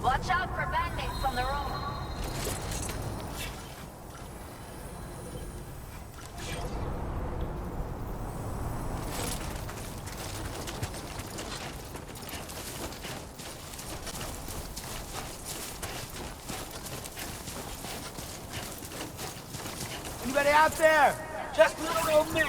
Watch out for bandits on the road. Anybody out there? Just little old me.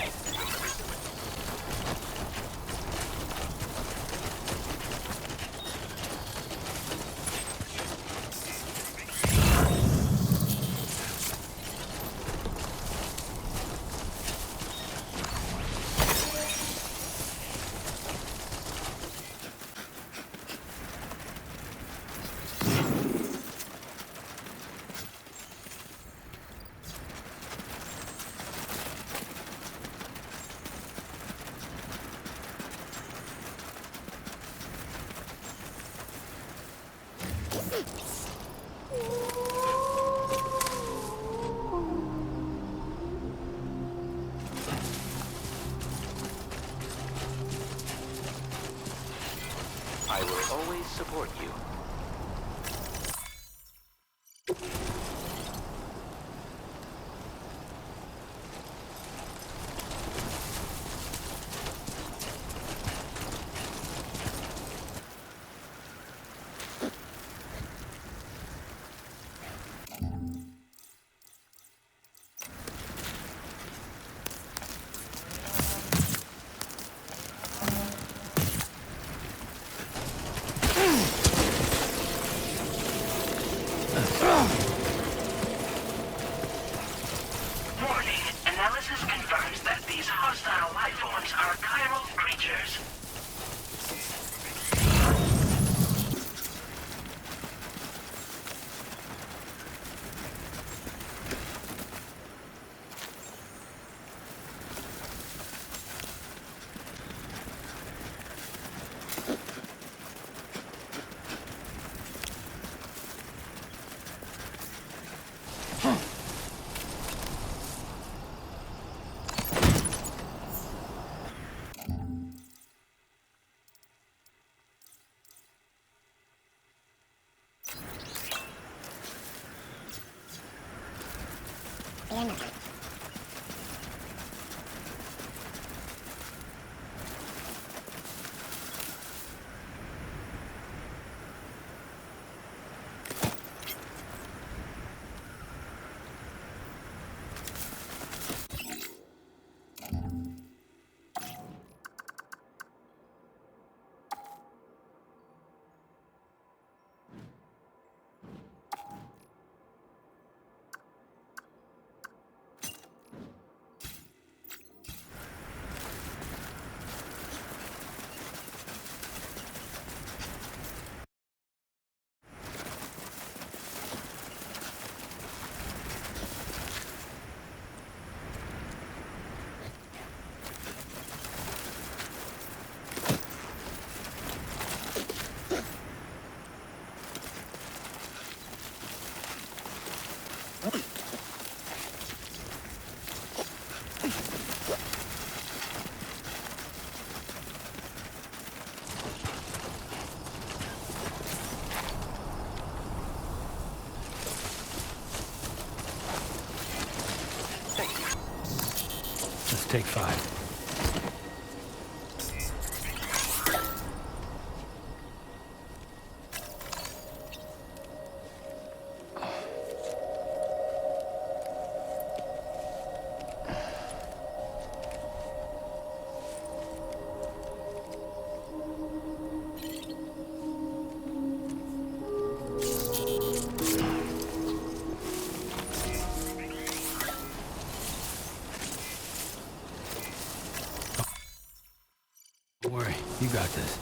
I will always support you. Warning. Analysis confirms that these hostile life forms are chiral creatures. Let's take 5. Don't worry, you got this.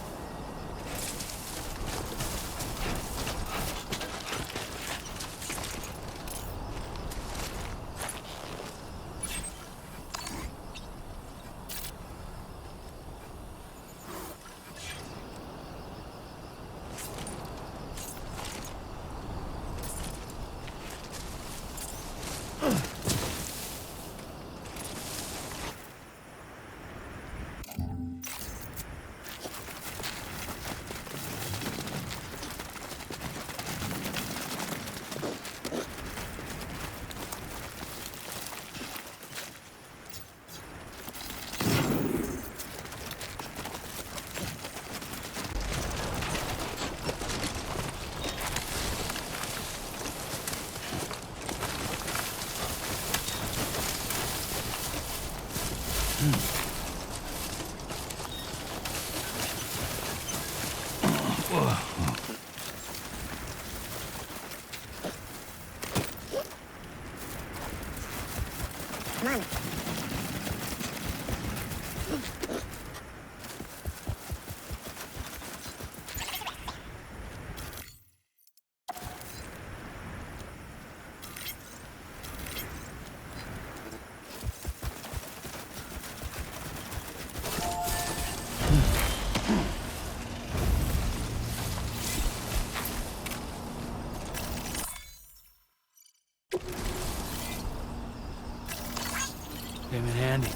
Came in handy.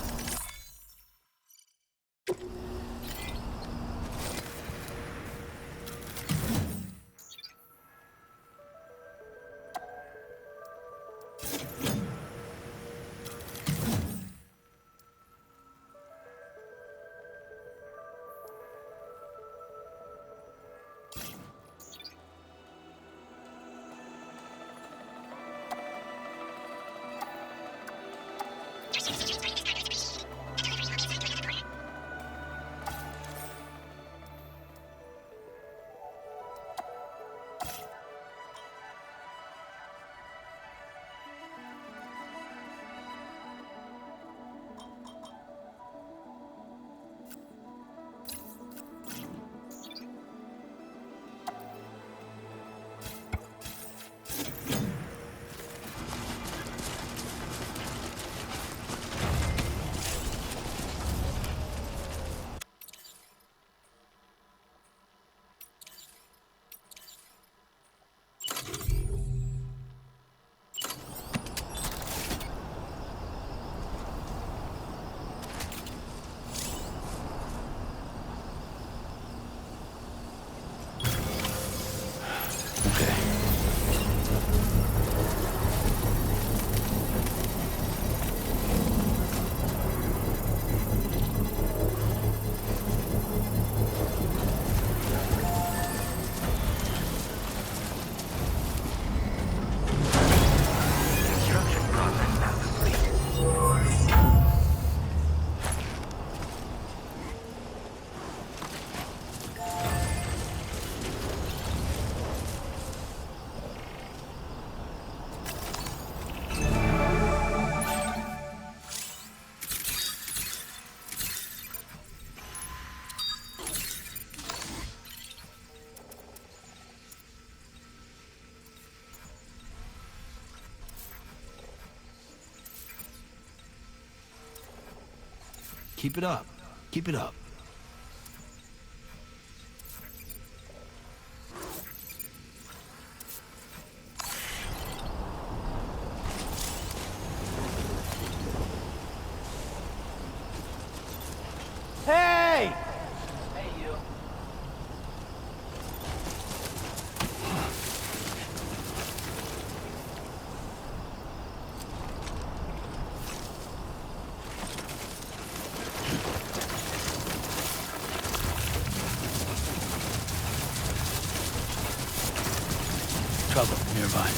Construction process now complete. Keep it up. Keep it up. Hey! Hey, you. Trouble nearby.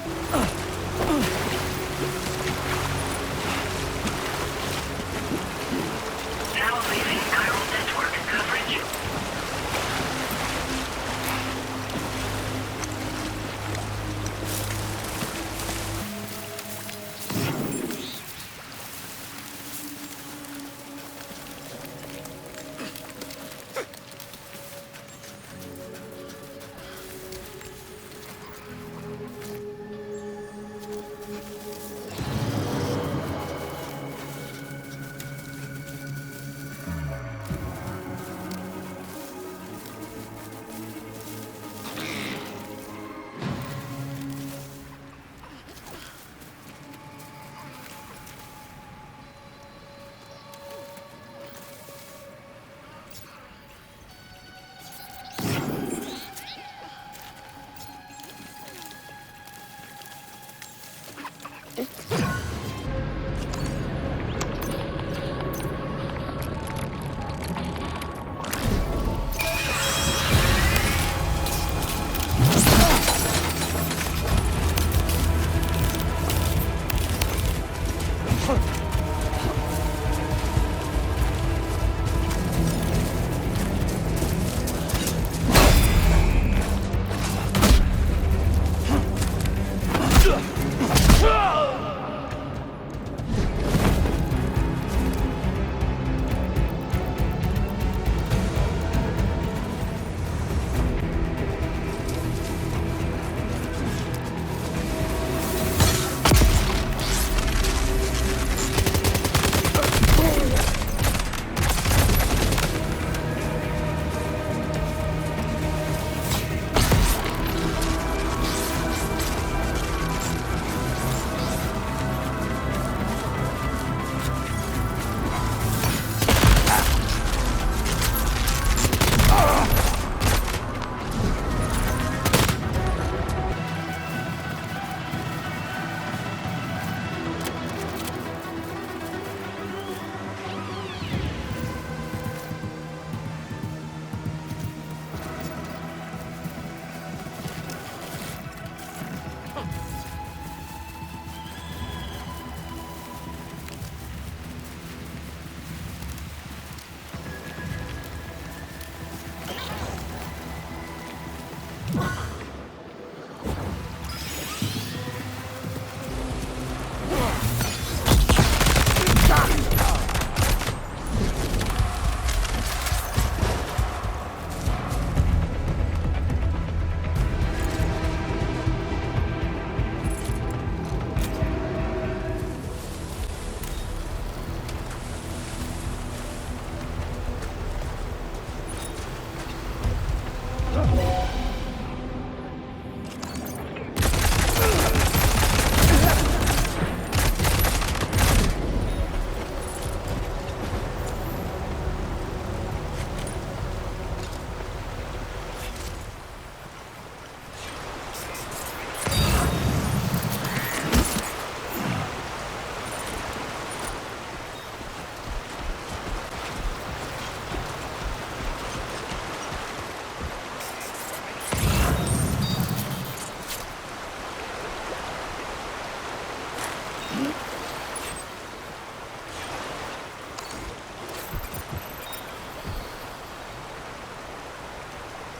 Now leaving chiral network coverage.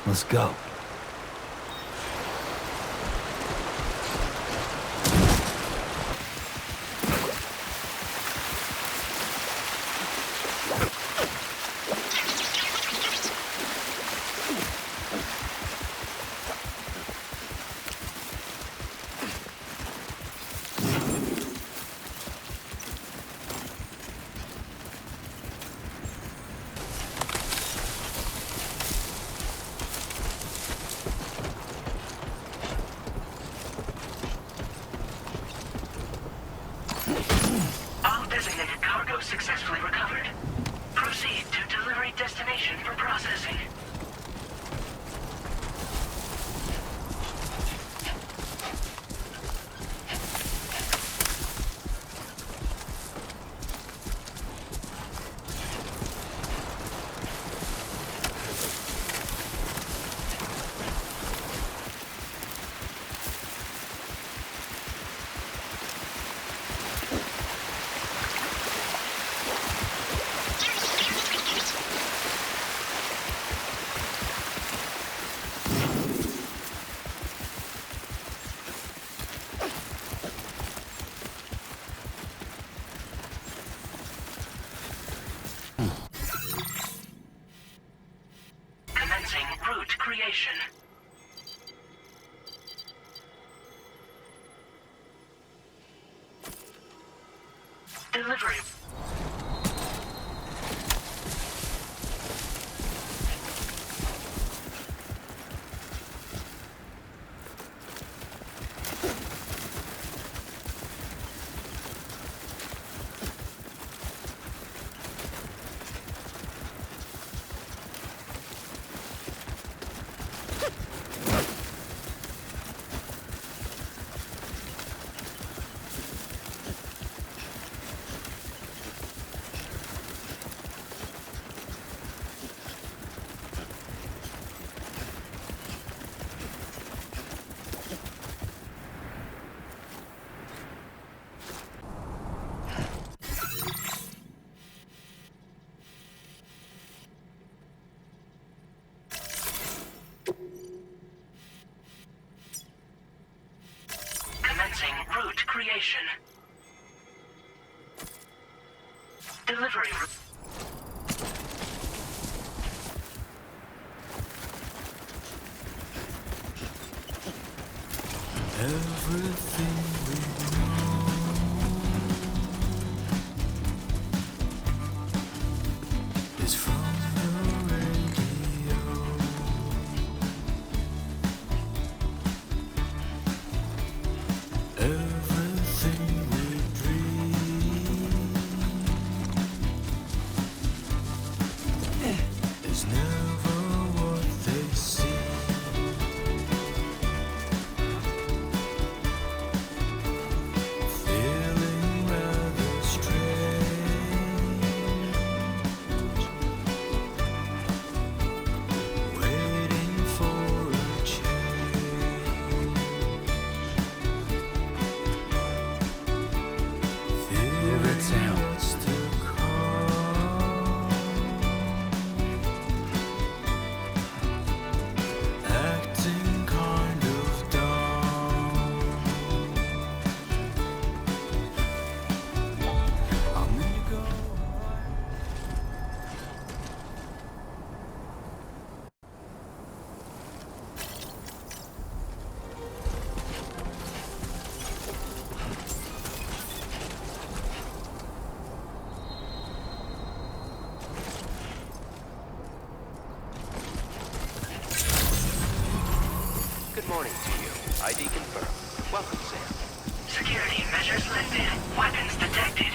Let's go. All designated cargo successfully recovered. Proceed to delivery destination for processing. Delivery. Commencing route creation. Delivery. Everything we know is from the radio. Everything we dream is never what they seem. Feeling rather strange, waiting for a change. Feeling what's to come, acting kind of dumb. I'm gonna go. Good morning to you. ID confirmed. Welcome, Sam. Security measures lifted. Weapons detected.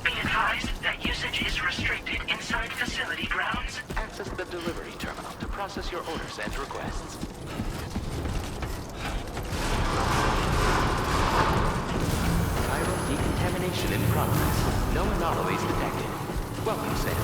Be advised that usage is restricted inside facility grounds. Access the delivery terminal to process your orders and requests. Viral decontamination in progress. No anomalies detected. Welcome, Sam.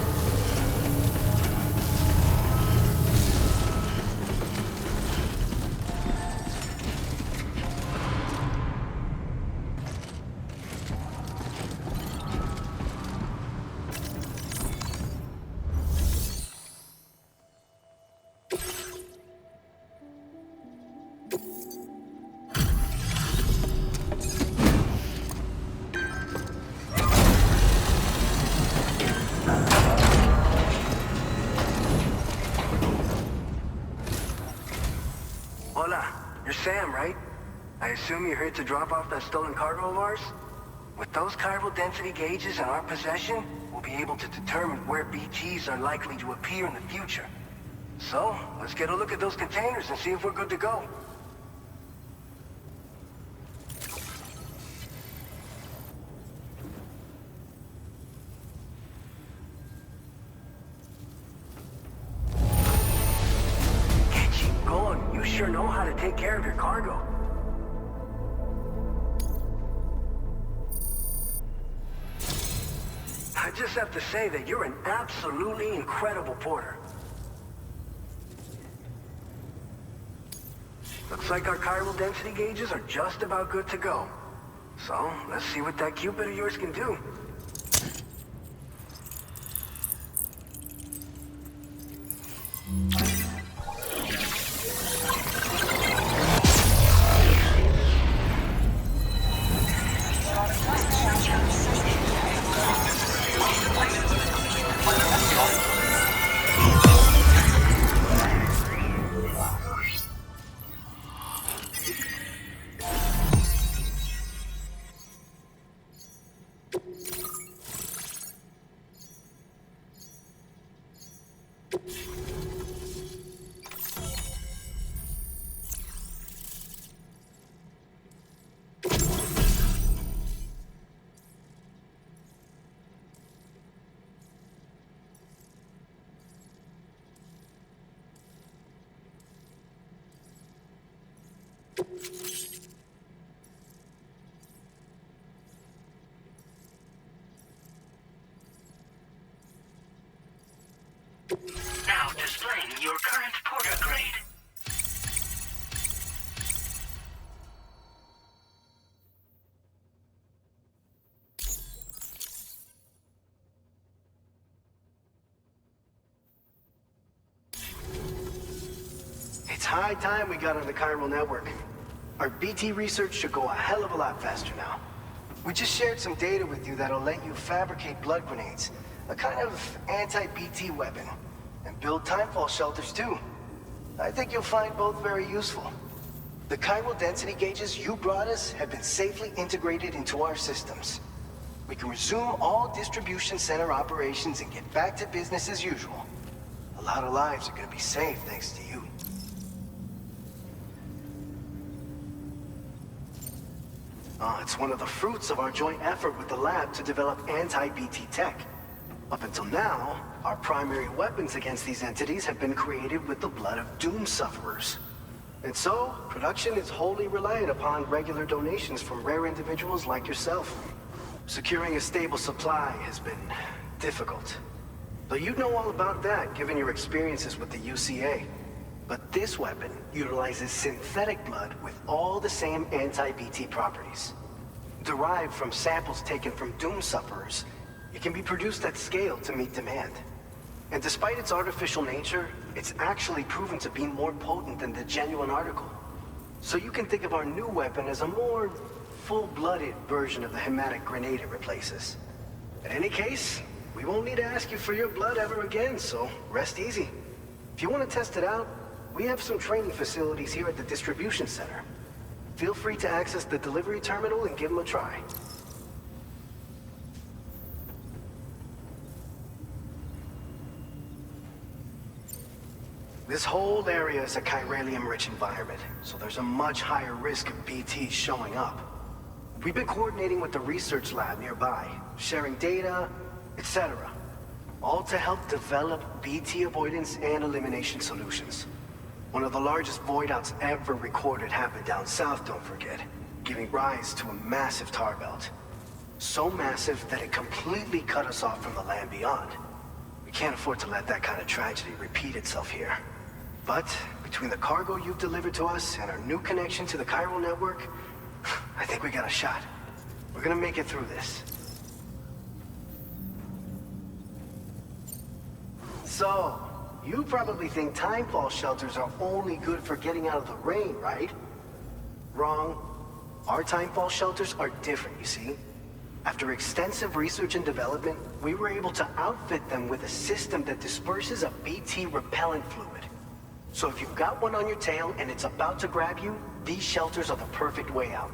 Hola, you're Sam, right? I assume you're here to drop off that stolen cargo of ours? With those chiral density gauges in our possession, we'll be able to determine where BGs are likely to appear in the future. So, let's get a look at those containers and see if we're good to go. Keep going. You sure know how to take care of your cargo. I just have to say that you're an absolutely incredible porter. Looks like our chiral density gauges are just about good to go. So, let's see what that Cupid of yours can do. Now displaying your current porter grade. It's high time we got on the chiral network. Our BT research should go a hell of a lot faster now. We just shared some data with you that'll let you fabricate blood grenades, a kind of anti-BT weapon, and build timefall shelters too. I think you'll find both very useful. The chiral density gauges you brought us have been safely integrated into our systems. We can resume all distribution center operations and get back to business as usual. A lot of lives are gonna be saved thanks to you. It's one of the fruits of our joint effort with the lab to develop anti-BT tech. Up until now, our primary weapons against these entities have been created with the blood of doom sufferers. And so, production is wholly reliant upon regular donations from rare individuals like yourself. Securing a stable supply has been difficult. Though you know all about that, given your experiences with the UCA. But this weapon utilizes synthetic blood with all the same anti-BT properties. Derived from samples taken from doom sufferers, it can be produced at scale to meet demand. And despite its artificial nature, it's actually proven to be more potent than the genuine article. So you can think of our new weapon as a more full-blooded version of the hematic grenade it replaces. In any case, we won't need to ask you for your blood ever again, so rest easy. If you want to test it out, we have some training facilities here at the distribution center. Feel free to access the delivery terminal and give them a try. This whole area is a chiralium-rich environment, so there's a much higher risk of BTs showing up. We've been coordinating with the research lab nearby, sharing data, etc. All to help develop BT avoidance and elimination solutions. One of the largest void outs ever recorded happened down south, don't forget, giving rise to a massive tar belt. So massive that it completely cut us off from the land beyond. We can't afford to let that kind of tragedy repeat itself here. But between the cargo you've delivered to us and our new connection to the chiral network, I think we got a shot. We're gonna make it through this. So, you probably think timefall shelters are only good for getting out of the rain, right? Wrong. Our timefall shelters are different, you see. After extensive research and development, we were able to outfit them with a system that disperses a BT repellent fluid. So if you've got one on your tail and it's about to grab you, these shelters are the perfect way out.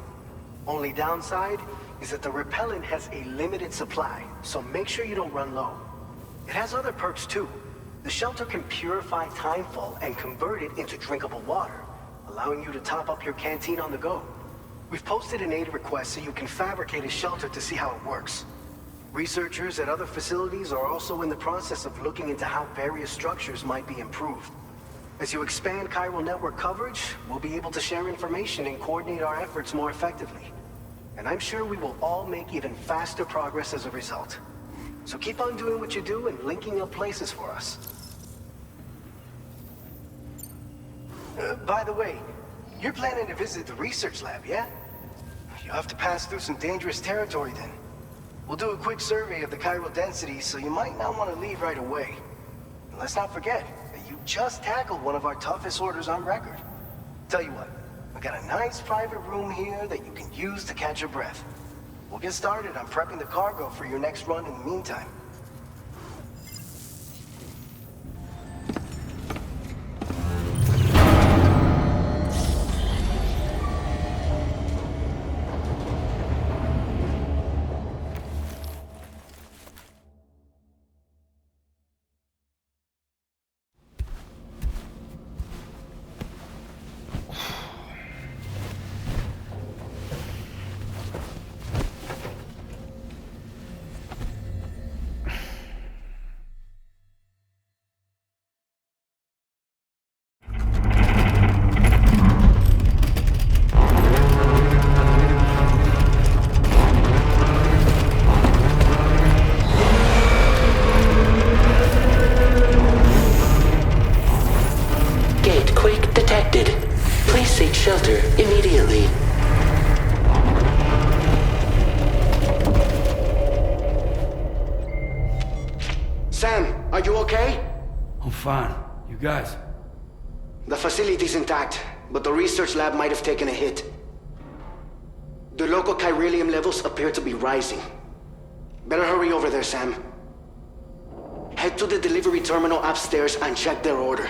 Only downside is that the repellent has a limited supply, so make sure you don't run low. It has other perks too. The shelter can purify timefall and convert it into drinkable water, allowing you to top up your canteen on the go. We've posted an aid request so you can fabricate a shelter to see how it works. Researchers at other facilities are also in the process of looking into how various structures might be improved. As you expand chiral network coverage, we'll be able to share information and coordinate our efforts more effectively. And I'm sure we will all make even faster progress as a result. So keep on doing what you do and linking up places for us. By the way, you're planning to visit the research lab, yeah? You'll have to pass through some dangerous territory then. We'll do a quick survey of the chiral density, so you might not want to leave right away. And let's not forget that you just tackled one of our toughest orders on record. Tell you what, we got a nice private room here that you can use to catch your breath. We'll get started on prepping the cargo for your next run in the meantime. guys? The facility's intact, but the research lab might have taken a hit. The local chiralium levels appear to be rising. Better hurry over there, Sam. Head to the delivery terminal upstairs and check their order.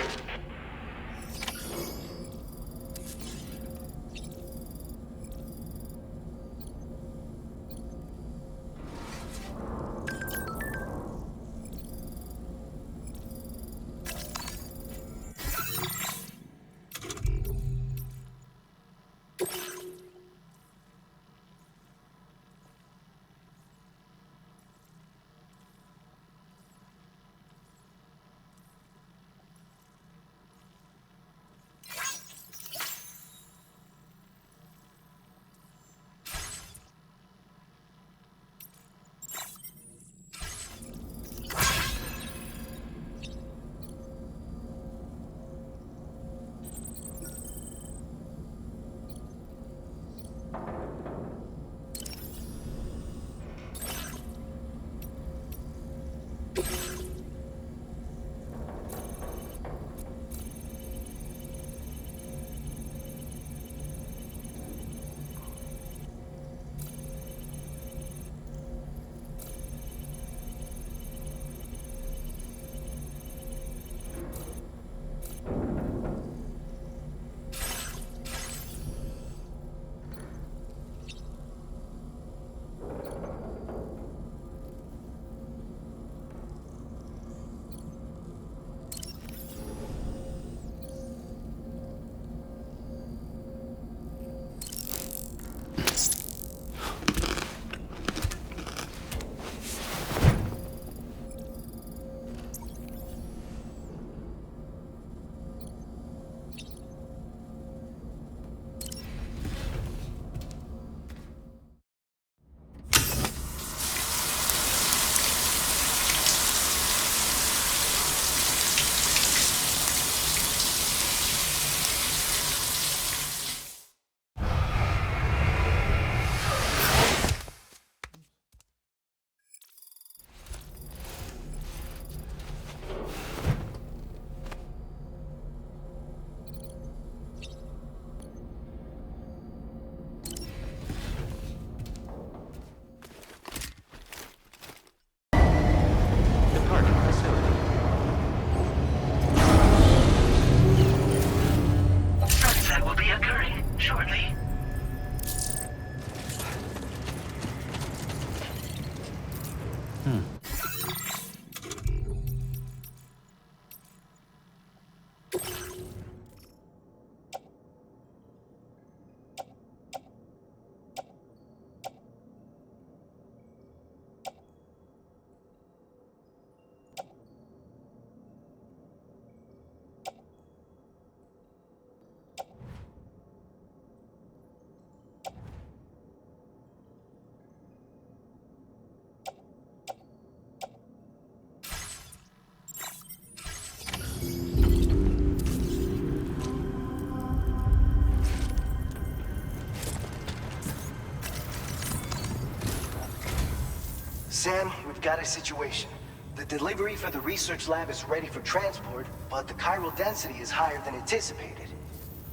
Sam, we've got a situation. The delivery for the research lab is ready for transport, but the chiral density is higher than anticipated.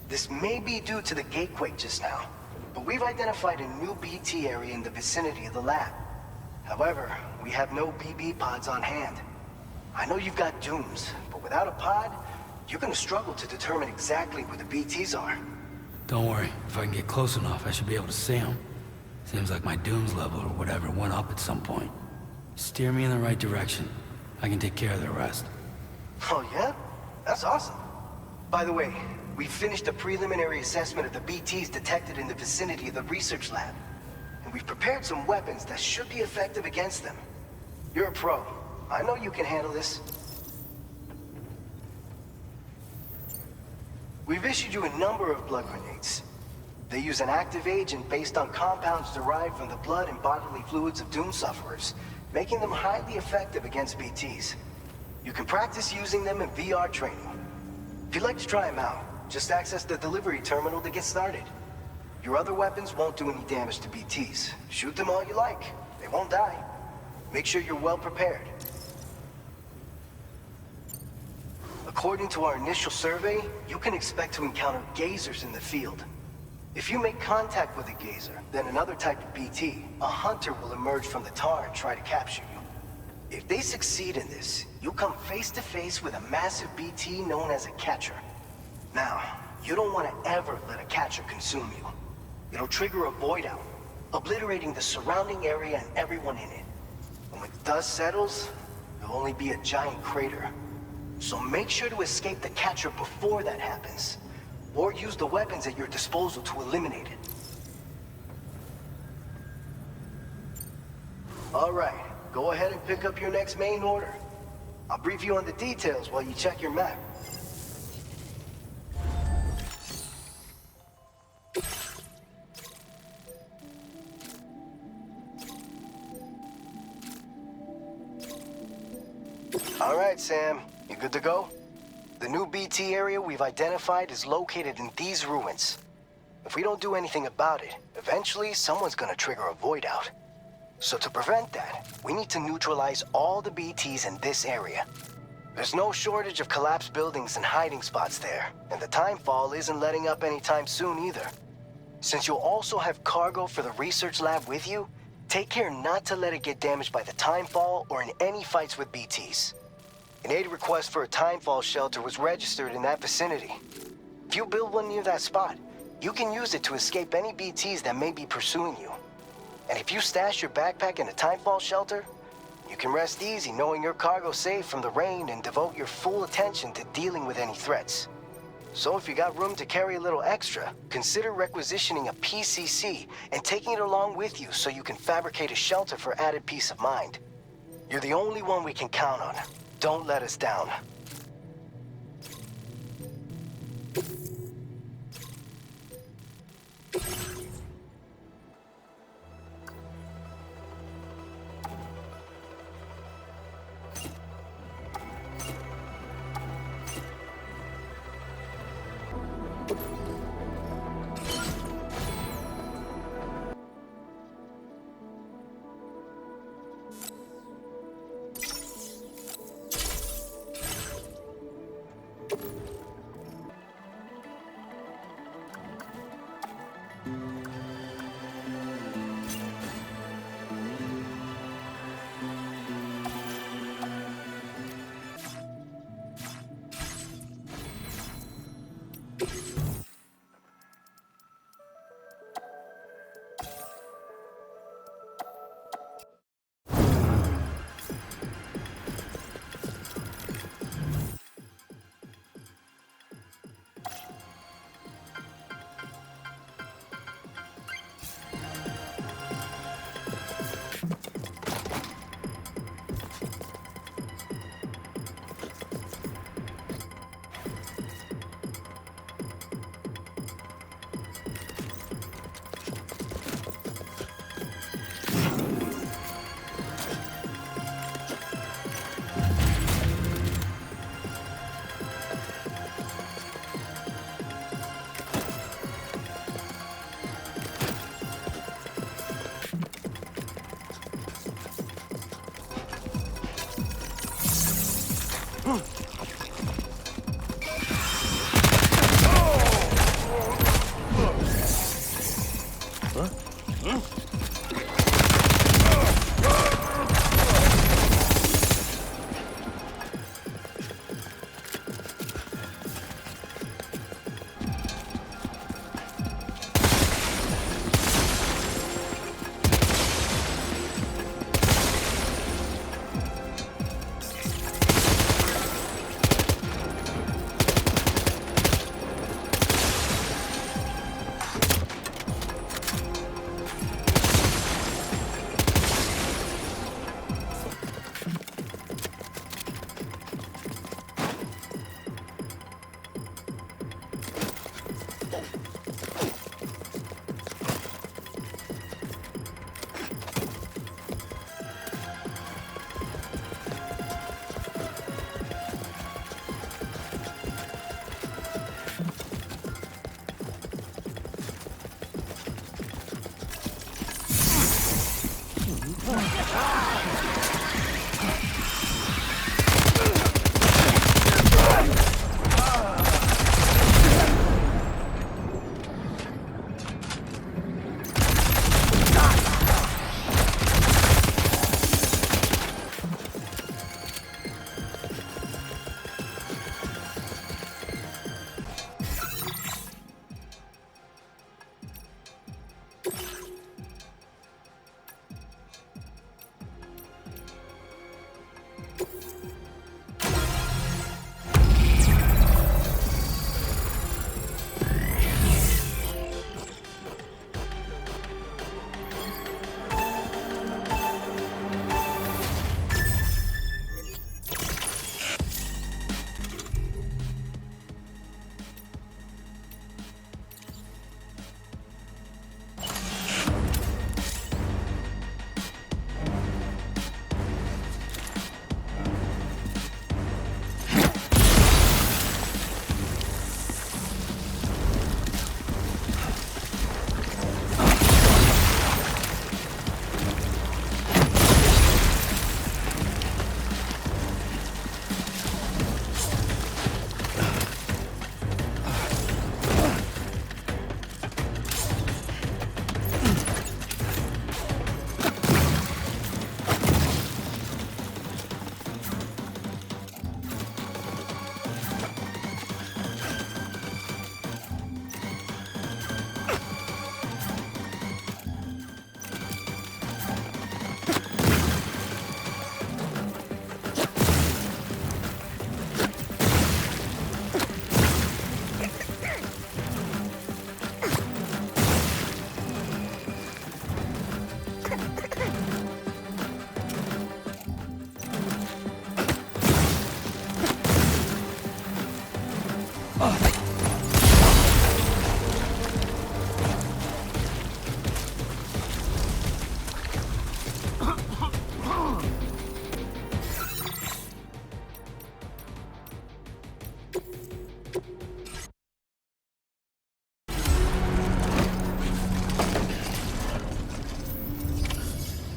This may be due to the gatequake just now, but we've identified a new BT area in the vicinity of the lab. However, we have no BB pods on hand. I know you've got dooms, but without a pod, you're gonna struggle to determine exactly where the BTs are. Don't worry. If I can get close enough, I should be able to see them. Seems like my dooms level or whatever went up at some point. Steer me in the right direction. I can take care of the rest. Oh yeah? That's awesome. By the way, we finished a preliminary assessment of the BTs detected in the vicinity of the research lab. And we've prepared some weapons that should be effective against them. You're a pro. I know you can handle this. We've issued you a number of blood grenades. They use an active agent based on compounds derived from the blood and bodily fluids of Doom sufferers, making them highly effective against BTs. You can practice using them in VR training. If you'd like to try them out, just access the delivery terminal to get started. Your other weapons won't do any damage to BTs. Shoot them all you like. They won't die. Make sure you're well prepared. According to our initial survey, you can expect to encounter gazers in the field. If you make contact with a gazer, then another type of BT, a hunter will emerge from the tar and try to capture you. If they succeed in this, you'll come face to face with a massive BT known as a catcher. Now, you don't want to ever let a catcher consume you. It'll trigger a void out, obliterating the surrounding area and everyone in it. And when the dust settles, there'll only be a giant crater. So make sure to escape the catcher before that happens, or use the weapons at your disposal to eliminate it. All right, go ahead and pick up your next main order. I'll brief you on the details while you check your map. All right, Sam, you good to go? The new BT area we've identified is located in these ruins. If we don't do anything about it, eventually someone's gonna trigger a void out. So to prevent that, we need to neutralize all the BTs in this area. There's no shortage of collapsed buildings and hiding spots there, and the timefall isn't letting up anytime soon either. Since you'll also have cargo for the research lab with you, take care not to let it get damaged by the timefall or in any fights with BTs. An aid request for a timefall shelter was registered in that vicinity. If you build one near that spot, you can use it to escape any BTs that may be pursuing you. And if you stash your backpack in a timefall shelter, you can rest easy knowing your cargo's safe from the rain and devote your full attention to dealing with any threats. So if you got room to carry a little extra, consider requisitioning a PCC and taking it along with you so you can fabricate a shelter for added peace of mind. You're the only one we can count on. Don't let us down.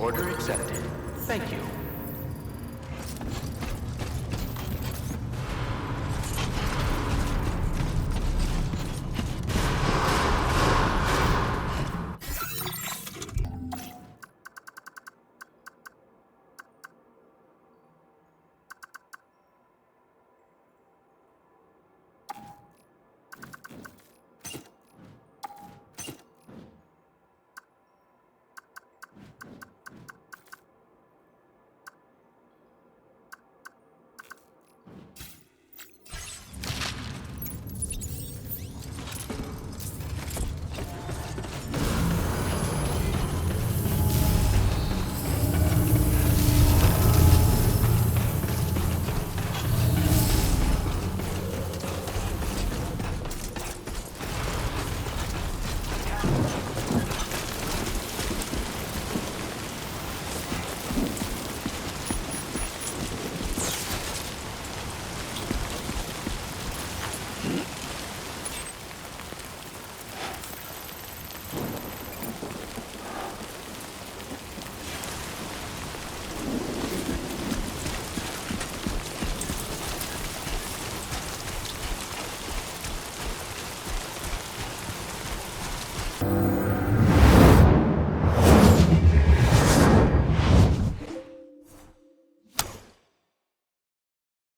Order accepted. Thank you.